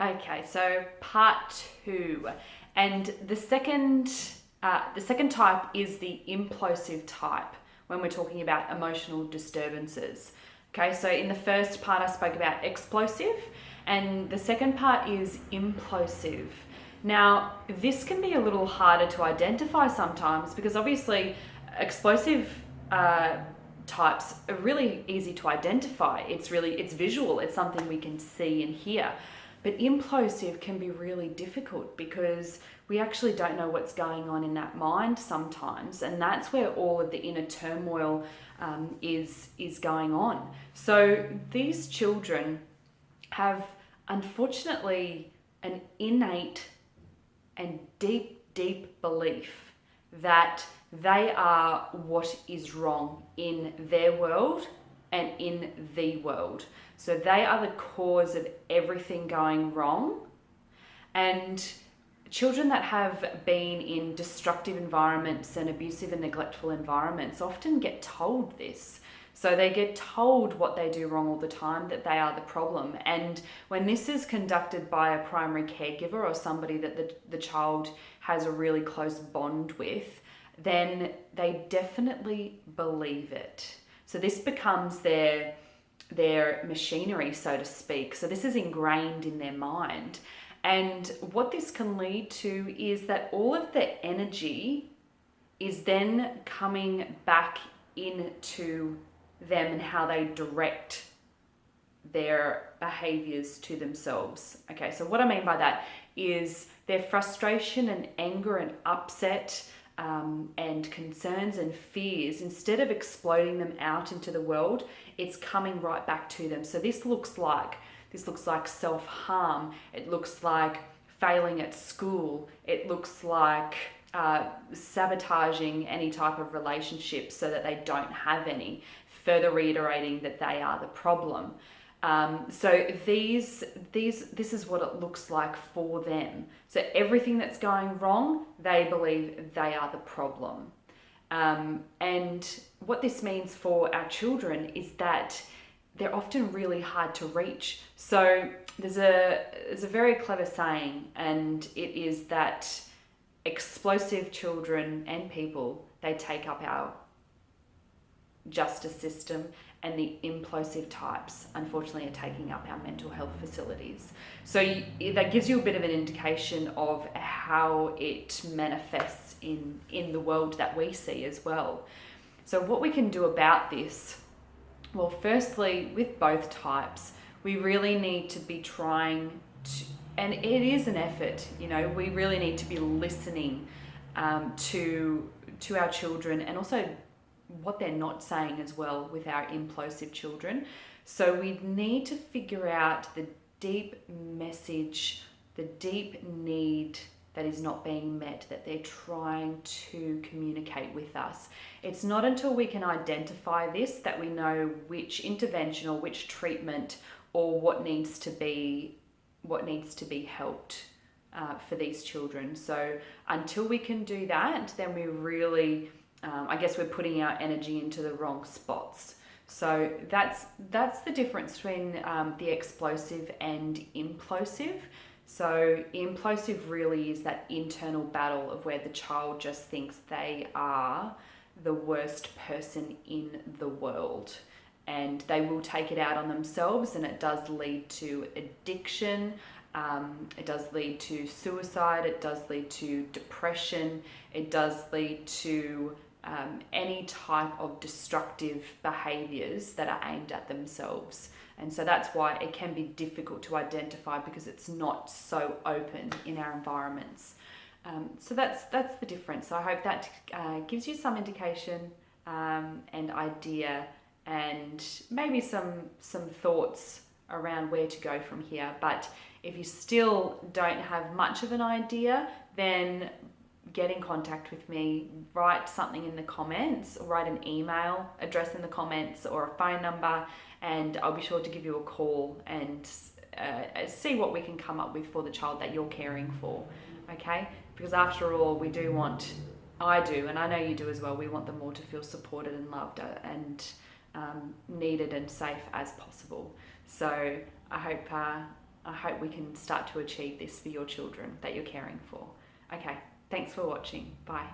Okay, so part two, and the second type is the implosive type when we're talking about emotional disturbances. Okay, so in the first part I spoke about explosive, and the second part is implosive. Now, this can be a little harder to identify sometimes because obviously explosive uh, types are really easy to identify. It's visual, it's something we can see and hear. But implosive can be really difficult because we actually don't know what's going on in that mind sometimes, and that's where all of the inner turmoil is going on. So these children have, unfortunately, an innate and deep belief that they are what is wrong in their world and in the world. So they are the cause of everything going wrong. And children that have been in destructive environments and abusive and neglectful environments often get told this. So they get told what they do wrong all the time, that they are the problem. And when this is conducted by a primary caregiver or somebody that the child has a really close bond with, then they definitely believe it. So this becomes their machinery, so to speak. So this is ingrained in their mind. And what this can lead to is that all of the energy is then coming back into them and how they direct their behaviors to themselves. Okay, so what I mean by that is their frustration and anger and upset and concerns and fears, instead of exploding them out into the world, it's coming right back to them. So this looks like self-harm. It looks like failing at school. It looks like sabotaging any type of relationship so that they don't have any, further reiterating that they are the problem. So this is what it looks like for them. So everything that's going wrong, they believe they are the problem. And what this means for our children is that they're often really hard to reach. So there's a very clever saying, and it is that explosive children and people, they take up our justice system, and the implosive types, unfortunately, are taking up our mental health facilities. So that gives you a bit of an indication of how it manifests in the world that we see as well. So what we can do about this, well, firstly, with both types, we really need to be trying to, and it is an effort, we really need to be listening to our children, and also what they're not saying as well with our implosive children. So we need to figure out the deep message, the deep need that is not being met, that they're trying to communicate with us. It's not until we can identify this that we know which intervention or which treatment or what needs to be helped for these children. So until we can do that, then we really I guess we're putting our energy into the wrong spots. So that's the difference between the explosive and implosive. So implosive really is that internal battle of where the child just thinks they are the worst person in the world, and they will take it out on themselves, and it does lead to addiction. It does lead to suicide. It does lead to depression. It does lead to any type of destructive behaviors that are aimed at themselves. And so that's why it can be difficult to identify, because it's not so open in our environments. So that's the difference. So I hope that gives you some indication and idea, and maybe some thoughts around where to go from here. But if you still don't have much of an idea, then get in contact with me, write something in the comments, or write an email address in the comments, or a phone number, and I'll be sure to give you a call and see what we can come up with for the child that you're caring for, okay? Because after all, I do, and I know you do as well, we want them all to feel supported and loved and needed and safe as possible. So I hope I hope we can start to achieve this for your children that you're caring for. Okay, thanks for watching. Bye.